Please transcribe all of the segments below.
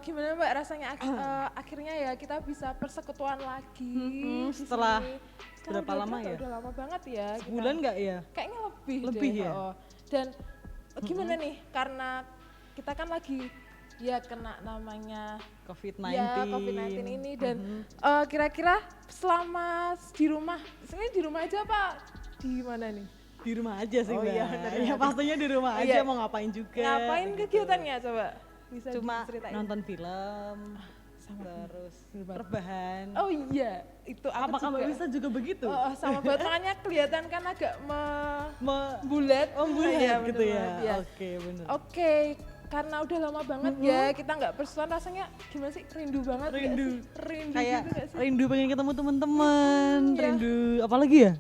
gimana Mbak rasanya akhirnya ya kita bisa persekutuan lagi di setelah sini. berapa lama ya? Udah lama banget ya. Sebulan nggak ya? Kayaknya lebih Lebih deh. ya? Dan gimana nih karena kita kan lagi ya kena namanya COVID-19. ya COVID-19 ini dan kira-kira selama di rumah, sebenarnya di rumah aja apa di mana nih? Di rumah aja sih Oh Mbak. iya, benar. Ya pastinya di rumah aja, Iya. mau ngapain juga. Ngapain gitu. kegiatannya coba? Bisa Cuma diceritain? nonton film, sama terus film. rebahan. Oh iya, itu aku Apakah juga. Mbak bisa juga begitu? Sama banget, makanya kelihatan kan agak bulat. Bulat Iya, gitu bener ya? banget, iya. Oke, bener. Oke, karena udah lama banget ya kita nggak bersuara, rasanya gimana sih, rindu banget nggak Rindu. sih? Rindu Kayak gitu nggak sih? rindu pengen ketemu teman-teman, Iya. rindu apalagi ya?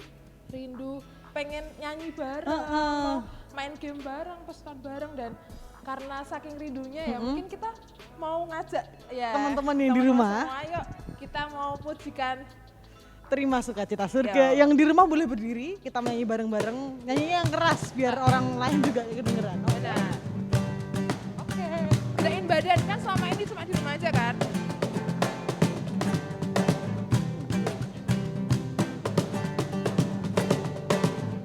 Rindu pengen nyanyi bareng, Heeh. mau main game bareng, pesan bareng, dan karena saking rindunya ya mungkin kita mau ngajak ya Teman-teman yang di teman-teman rumah. semua, ayo kita mau pujikan Terima sukacita surga. Yo. Yang di rumah boleh berdiri, kita nyanyi bareng-bareng. Nyanyinya yang keras biar orang lain juga kedengeran. benar. Oke, gedein badan kan selama ini cuma di rumah aja kan?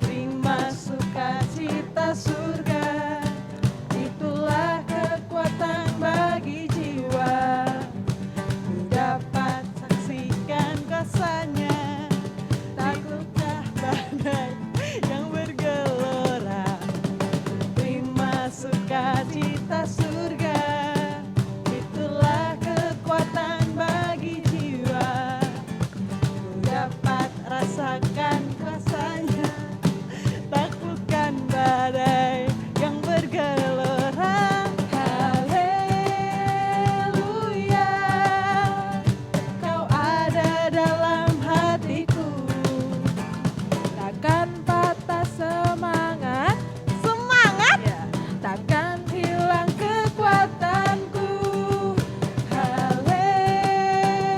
Terima sukacita surga, itulah kekuatan bagi jiwa. Ku dapat saksikan kuasanya, taklukah badai yang bergelora. Terima sukacita surga, itulah kekuatan bagi jiwa. Ku dapat rasakan kuasanya, taklukkan badai yang bergelora. Haleluya, kau ada dalam hatiku. Takkan patah semangat, Semangat, takkan hilang kekuatanku.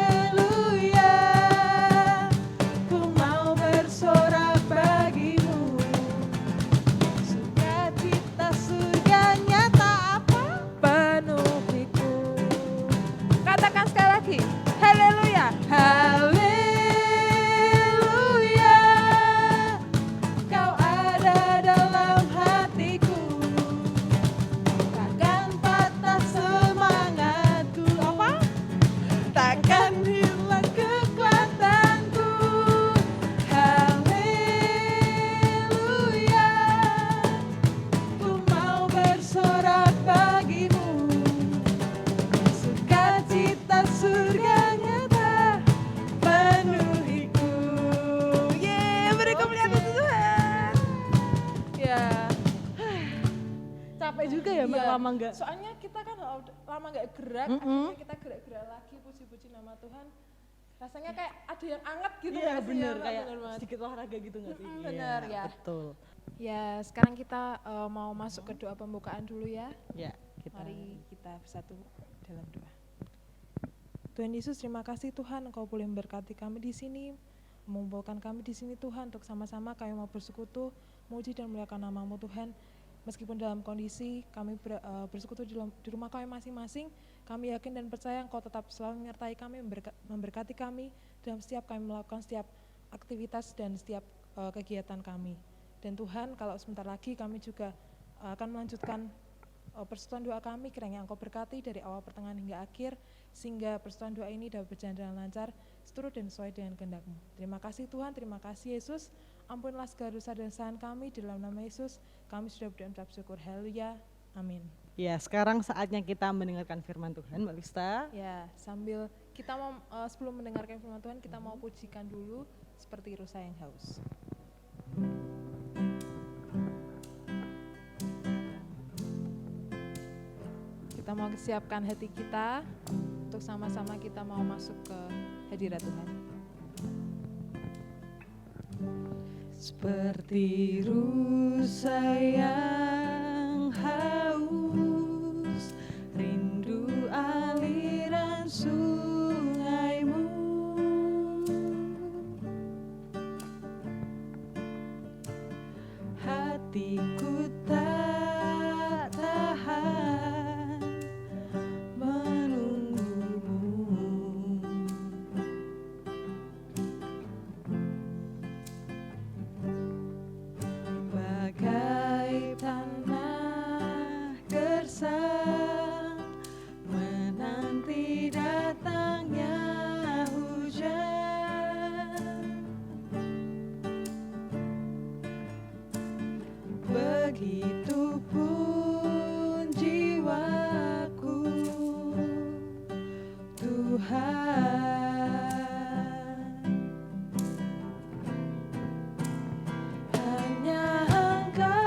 haleluya, ku mau bersorak bagimu. Sukacita surga nyata apa? Penuhiku. Katakan sekali lagi, haleluya. Haleluya, kau ada dalam hatiku. Takkan patah semangatku. Apa? Takkan hilang kekuatanku. Haleluya, ku mau bersorak bagimu. Sukacita surga nyata penuhiku. Beri kemuliaan untuk Tuhan. Ya. Capek juga ya Mbak, Iya. lama enggak? Soalnya kita kan lama nggak gerak, akhirnya kita gerak-gerak lagi, puji-puji nama Tuhan. Rasanya kayak ada yang anget gitu Iya nggak sih, bener, ya, Mbak? kayak Bener banget. sedikit olahraga gitu nggak sih? Bener, Iya, ya. betul. Ya, sekarang kita mau masuk ke doa pembukaan dulu ya. Ya, kita Mari kita bersatu dalam doa. Tuhan Yesus, terima kasih Tuhan, Engkau boleh memberkati kami di sini, mengumpulkan kami di sini Tuhan, untuk sama-sama kami mau bersekutu, memuji dan memuliakan nama-Mu Tuhan. Meskipun dalam kondisi kami bersekutu di rumah kami masing-masing, kami yakin dan percaya Engkau tetap selalu menyertai kami, memberkati kami dalam setiap kami melakukan setiap aktivitas dan setiap kegiatan kami. Dan Tuhan, kalau sebentar lagi kami juga akan melanjutkan persekutuan doa kami, kiranya Engkau berkati dari awal pertengahan hingga akhir, sehingga persekutuan doa ini dapat berjalan dengan lancar, seturut dan sesuai dengan kehendak-Mu. Terima kasih Tuhan, terima kasih Yesus, ampunilah segala dosa dan kesalahan kami, di dalam nama Yesus kami sudah berdoa dan mengucap syukur. Haleluya, amin. Ya, sekarang saatnya kita mendengarkan firman Tuhan, Mbak Lista. Ya, sambil kita mau sebelum mendengarkan firman Tuhan, kita mau pujikan dulu seperti rusa yang haus. Kita mau siapkan hati kita untuk sama-sama kita mau masuk ke hadirat Tuhan. Seperti rusa yang haus, rindu aliran sungaimu. Hatiku tak tahan menunggu itu pun jiwaku Tuhan, hanya Engkau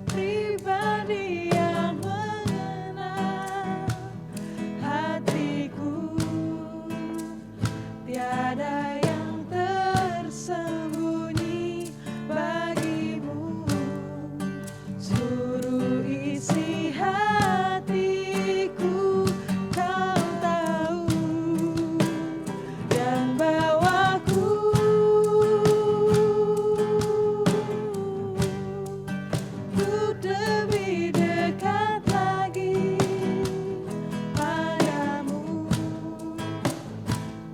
pribadi yang mengenal hatiku, tiada yang tersembunyi bagimu, seluruh isi hatiku kau tahu, dan bawaku untuk lebih dekat lagi padamu,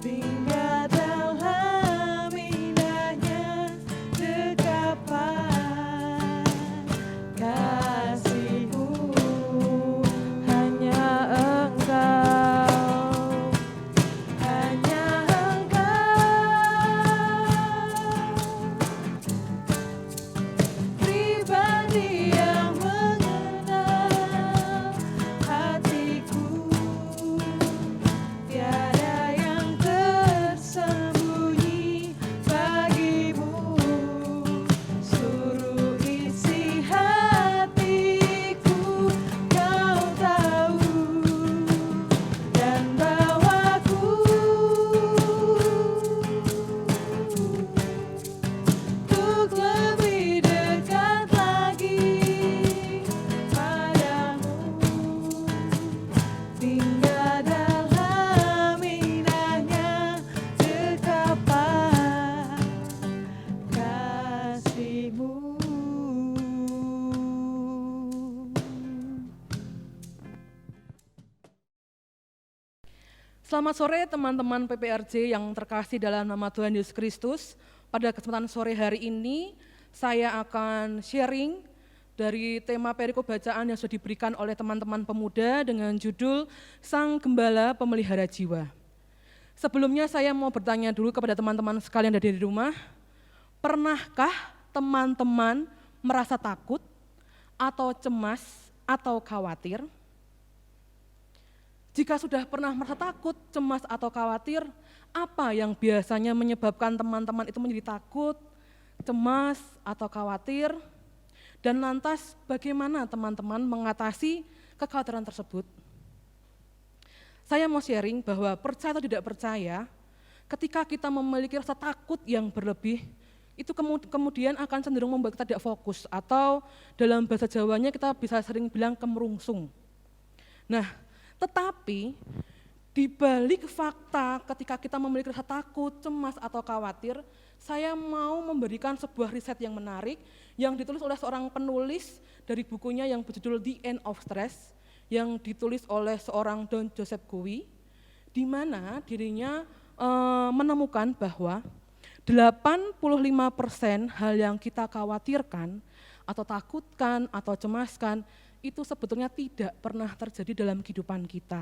hingga dalam indahnya dekapan kasih-Mu. Hanya Engkau pribadi yang mengenal hatiku, tiada yang tersembunyi bagimu, seluruh isi hatiku kau tahu, dan bawaku untuk lebih dekat lagi padamu, hingga dalam indahnya dekapan kasih-Mu. Selamat sore teman-teman PPRJ yang terkasih dalam nama Tuhan Yesus Kristus. Pada kesempatan sore hari ini, saya akan sharing dari tema perikop bacaan yang sudah diberikan oleh teman-teman pemuda dengan judul Sang Gembala Pemelihara Jiwa. Sebelumnya saya mau bertanya dulu kepada teman-teman sekalian yang ada di rumah, pernahkah teman-teman merasa takut atau cemas atau khawatir? Jika sudah pernah merasa takut, cemas, atau khawatir, apa yang biasanya menyebabkan teman-teman itu menjadi takut, cemas, atau khawatir? Dan lantas bagaimana teman-teman mengatasi kekhawatiran tersebut? Saya mau sharing bahwa percaya atau tidak percaya, ketika kita memiliki rasa takut yang berlebih, itu kemudian akan cenderung membuat kita tidak fokus, atau dalam bahasa Jawanya kita bisa sering bilang kemerungsung. Nah, tetapi di balik fakta ketika kita memiliki rasa takut, cemas, atau khawatir, saya mau memberikan sebuah riset yang menarik yang ditulis oleh seorang penulis dari bukunya yang berjudul The End of Stress, yang ditulis oleh seorang Don Joseph Gouy, di mana dirinya menemukan bahwa 85% hal yang kita khawatirkan atau takutkan atau cemaskan itu sebetulnya tidak pernah terjadi dalam kehidupan kita.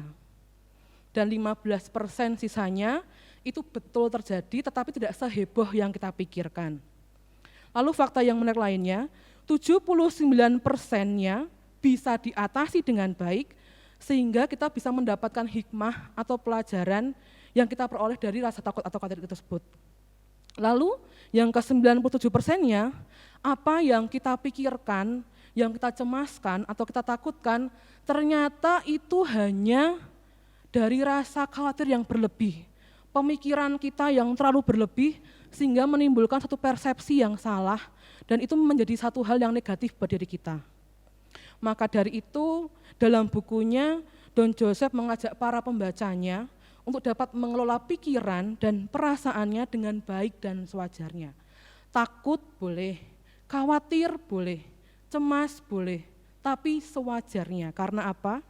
Dan 15% sisanya itu betul terjadi tetapi tidak seheboh yang kita pikirkan. Lalu fakta yang menarik lainnya, 79%-nya bisa diatasi dengan baik sehingga kita bisa mendapatkan hikmah atau pelajaran yang kita peroleh dari rasa takut atau khawatir tersebut. Lalu yang ke-97%-nya, apa yang kita pikirkan, yang kita cemaskan atau kita takutkan, ternyata itu hanya dari rasa khawatir yang berlebih. Pemikiran kita yang terlalu berlebih sehingga menimbulkan satu persepsi yang salah dan itu menjadi satu hal yang negatif buat diri kita. Maka dari itu dalam bukunya Don Joseph mengajak para pembacanya untuk dapat mengelola pikiran dan perasaannya dengan baik dan sewajarnya. Takut boleh, khawatir boleh, cemas boleh, tapi sewajarnya. Karena apa?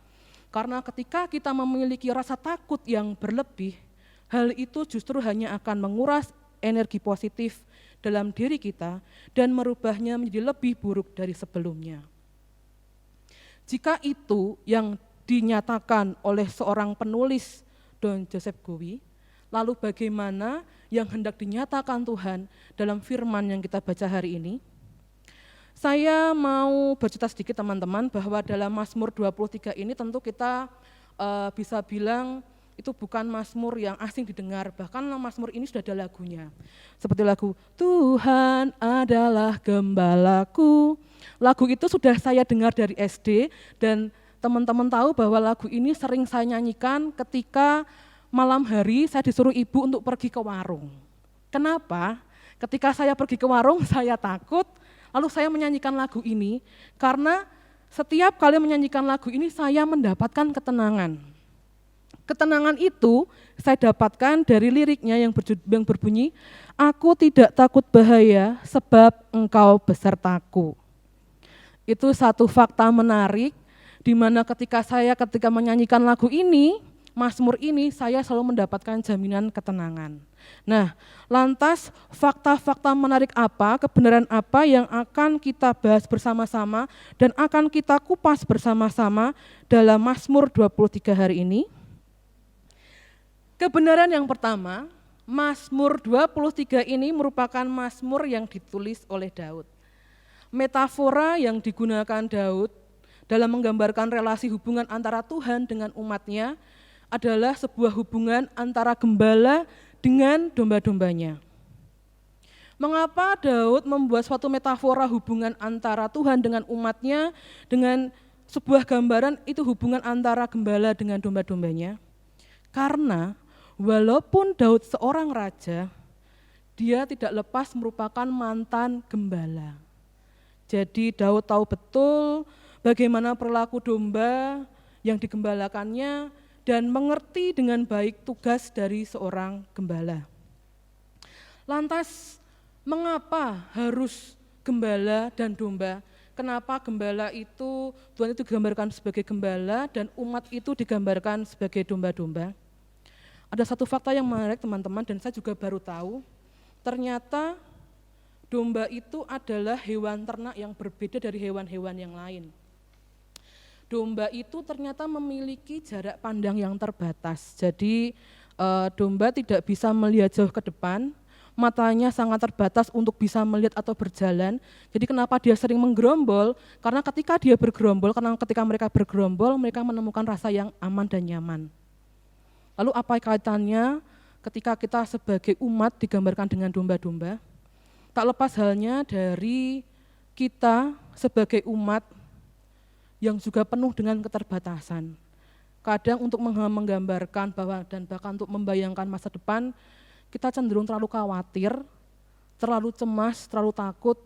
Karena ketika kita memiliki rasa takut yang berlebih, hal itu justru hanya akan menguras energi positif dalam diri kita dan merubahnya menjadi lebih buruk dari sebelumnya. Jika itu yang dinyatakan oleh seorang penulis Don Joseph Gouy, Lalu bagaimana yang hendak dinyatakan Tuhan dalam firman yang kita baca hari ini? Saya mau bercerita sedikit teman-teman bahwa dalam Mazmur 23 ini tentu kita bisa bilang itu bukan mazmur yang asing didengar, bahkan mazmur ini sudah ada lagunya. Seperti lagu Tuhan adalah gembalaku. Lagu itu sudah saya dengar dari SD dan teman-teman tahu bahwa lagu ini sering saya nyanyikan ketika malam hari saya disuruh ibu untuk pergi ke warung. Kenapa? Ketika saya pergi ke warung saya takut, lalu saya menyanyikan lagu ini karena setiap kali menyanyikan lagu ini saya mendapatkan ketenangan. Ketenangan itu saya dapatkan dari liriknya yang berbunyi, aku tidak takut bahaya sebab engkau besertaku. Itu satu fakta menarik, di mana ketika menyanyikan lagu ini, mazmur ini, saya selalu mendapatkan jaminan ketenangan. Nah, lantas fakta-fakta menarik apa, kebenaran apa yang akan kita bahas bersama-sama dan akan kita kupas bersama-sama dalam Mazmur 23 hari ini? Kebenaran yang pertama, Mazmur 23 ini merupakan mazmur yang ditulis oleh Daud. Metafora yang digunakan Daud dalam menggambarkan relasi hubungan antara Tuhan dengan umatnya adalah sebuah hubungan antara gembala dengan domba-dombanya. Mengapa Daud membuat suatu metafora hubungan antara Tuhan dengan umatnya dengan sebuah gambaran itu hubungan antara gembala dengan domba-dombanya? Karena walaupun Daud seorang raja, dia tidak lepas merupakan mantan gembala. Jadi Daud tahu betul bagaimana perilaku domba yang digembalakannya dan mengerti dengan baik tugas dari seorang gembala. Lantas, mengapa harus gembala dan domba? Kenapa gembala itu, Tuhan itu digambarkan sebagai gembala dan umat itu digambarkan sebagai domba-domba? Ada satu fakta yang menarik teman-teman dan saya juga baru tahu, ternyata domba itu adalah hewan ternak yang berbeda dari hewan-hewan yang lain. Domba itu ternyata memiliki jarak pandang yang terbatas, jadi domba tidak bisa melihat jauh ke depan, matanya sangat terbatas untuk bisa melihat atau berjalan. Jadi kenapa dia sering menggerombol? Karena ketika mereka bergerombol, mereka menemukan rasa yang aman dan nyaman. Lalu apa kaitannya ketika kita sebagai umat digambarkan dengan domba-domba? Tak lepas halnya dari kita sebagai umat yang juga penuh dengan keterbatasan. Kadang untuk menggambarkan bahwa dan bahkan untuk membayangkan masa depan, kita cenderung terlalu khawatir, terlalu cemas, terlalu takut.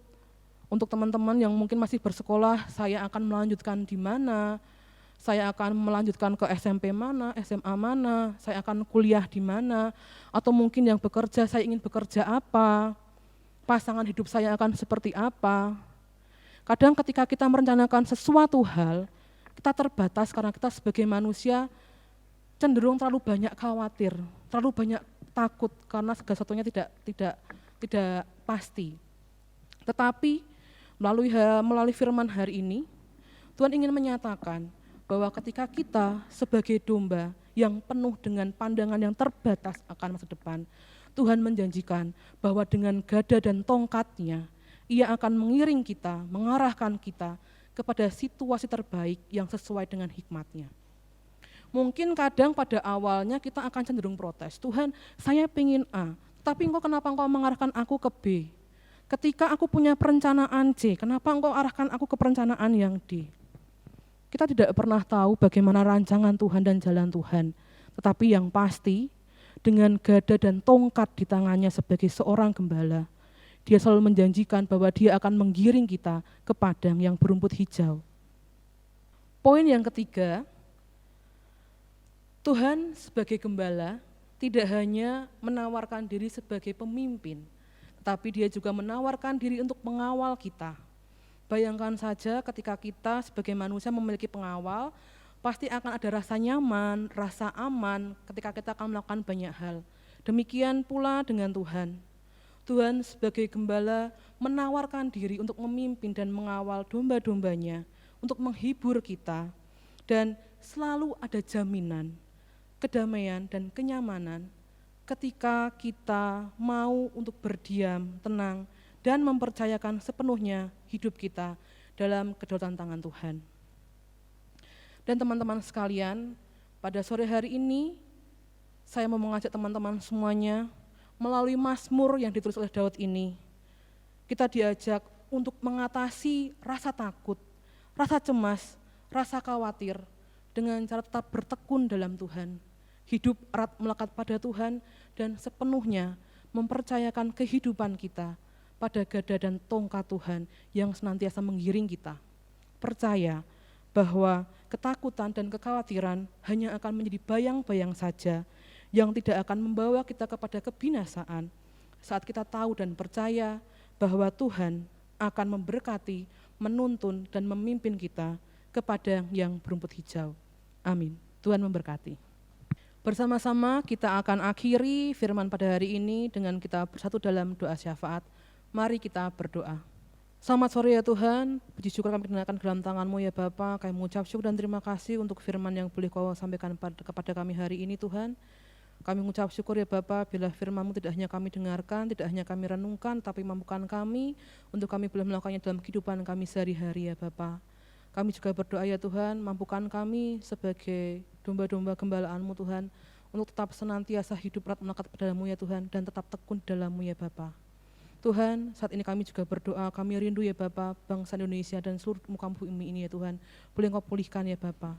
Untuk teman-teman yang mungkin masih bersekolah, saya akan melanjutkan di mana, saya akan melanjutkan ke SMP mana, SMA mana, saya akan kuliah di mana, atau mungkin yang bekerja, saya ingin bekerja apa, pasangan hidup saya akan seperti apa. Kadang ketika kita merencanakan sesuatu hal, kita terbatas karena kita sebagai manusia cenderung terlalu banyak khawatir, terlalu banyak takut karena segala sesuatunya tidak pasti. Tetapi melalui firman hari ini, Tuhan ingin menyatakan bahwa ketika kita sebagai domba yang penuh dengan pandangan yang terbatas akan masa depan, Tuhan menjanjikan bahwa dengan gada dan tongkatnya, Ia akan mengiring kita, mengarahkan kita kepada situasi terbaik yang sesuai dengan hikmat-Nya. Mungkin kadang pada awalnya kita akan cenderung protes, Tuhan saya pengen A, tapi kenapa Engkau mengarahkan aku ke B? Ketika aku punya perencanaan C, kenapa Engkau arahkan aku ke perencanaan yang D? Kita tidak pernah tahu bagaimana rancangan Tuhan dan jalan Tuhan, tetapi yang pasti dengan gada dan tongkat di tangannya sebagai seorang gembala, Dia selalu menjanjikan bahwa Dia akan menggiring kita ke padang yang berumput hijau. Poin yang ketiga, Tuhan sebagai gembala tidak hanya menawarkan diri sebagai pemimpin, tetapi Dia juga menawarkan diri untuk mengawal kita. Bayangkan saja ketika kita sebagai manusia memiliki pengawal, pasti akan ada rasa nyaman, rasa aman ketika kita akan melakukan banyak hal. Demikian pula dengan Tuhan. Tuhan sebagai gembala menawarkan diri untuk memimpin dan mengawal domba-dombanya, untuk menghibur kita, dan selalu ada jaminan, kedamaian dan kenyamanan ketika kita mau untuk berdiam, tenang, dan mempercayakan sepenuhnya hidup kita dalam kedaulatan tangan Tuhan. Dan teman-teman sekalian, pada sore hari ini, saya mau mengajak teman-teman semuanya melalui Mazmur yang ditulis oleh Daud ini. Kita diajak untuk mengatasi rasa takut, rasa cemas, rasa khawatir dengan cara tetap bertekun dalam Tuhan. Hidup erat melekat pada Tuhan dan sepenuhnya mempercayakan kehidupan kita pada gada dan tongkat Tuhan yang senantiasa menggiring kita. Percaya bahwa ketakutan dan kekhawatiran hanya akan menjadi bayang-bayang saja yang tidak akan membawa kita kepada kebinasaan saat kita tahu dan percaya bahwa Tuhan akan memberkati, menuntun, dan memimpin kita kepada yang berumput hijau. Amin. Tuhan memberkati. Bersama-sama kita akan akhiri firman pada hari ini dengan kita bersatu dalam doa syafaat. Mari kita berdoa. Selamat sore ya Tuhan, puji syukur kami kenakan dalam tangan-Mu ya Bapa. Kami mengucap syukur dan terima kasih untuk firman yang boleh Kau sampaikan kepada kami hari ini Tuhan. Kami mengucap syukur ya Bapa, bila firman-Mu tidak hanya kami dengarkan, tidak hanya kami renungkan, tapi mampukan kami untuk kami boleh melakukannya dalam kehidupan kami sehari-hari ya Bapa. Kami juga berdoa ya Tuhan, mampukan kami sebagai domba-domba gembalaan-Mu Tuhan, untuk tetap senantiasa hidup erat melekat padamu ya Tuhan, dan tetap tekun dalam-Mu ya Bapa. Tuhan, saat ini kami juga berdoa, kami rindu ya Bapa, bangsa Indonesia dan seluruh muka bumi ini ya Tuhan, boleh Engkau pulihkan ya Bapa.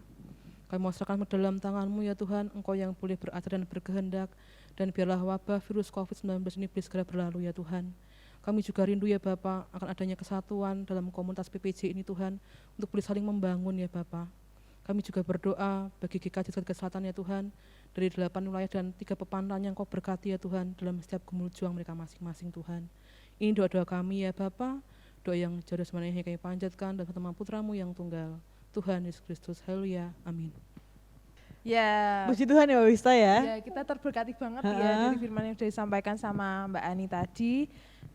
Kami mau serahkan dalam tangan-Mu ya Tuhan, Engkau yang boleh beratur dan berkehendak, dan biarlah wabah virus COVID-19 ini boleh segera berlalu ya Tuhan. Kami juga rindu ya Bapa akan adanya kesatuan dalam komunitas PPJ ini Tuhan, untuk boleh saling membangun ya Bapa. Kami juga berdoa bagi GKJ Jakarta Selatan ya Tuhan, dari 8 wilayah dan 3 pepantan yang Kau berkati ya Tuhan, dalam setiap gumul juang mereka masing-masing Tuhan. Ini doa-doa kami ya Bapa, doa yang jauh sebenarnya kami panjatkan dan sama Putra-Mu yang tunggal, Tuhan Yesus Kristus. Haleluya, amin. Ya, Puji Tuhan ya Mbak Wista ya. ya kita terberkati banget ya dari firman yang sudah disampaikan sama Mbak Ani tadi.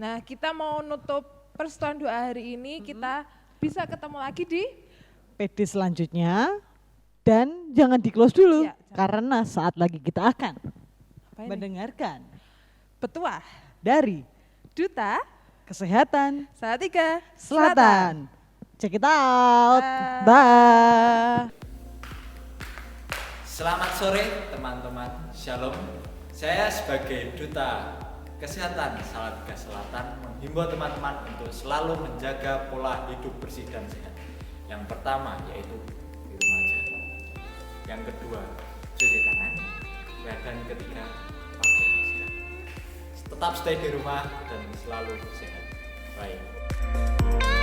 Nah, kita mau nutup persetujuan doa hari ini, kita bisa ketemu lagi di PD selanjutnya. Dan jangan di-close dulu, Ya, karena saat lagi kita akan apa ini? mendengarkan Petuah dari Duta Kesehatan Salatiga Selatan. Check it out. Bye. Bye. Selamat sore teman-teman, Shalom. Saya sebagai Duta Kesehatan Salatiga Selatan menghimbau teman-teman untuk selalu menjaga pola hidup bersih dan sehat. Yang pertama yaitu di rumah aja. Yang kedua, cuci tangan. Dan ketiga, pakai masker. Tetap stay di rumah dan selalu sehat. Bye.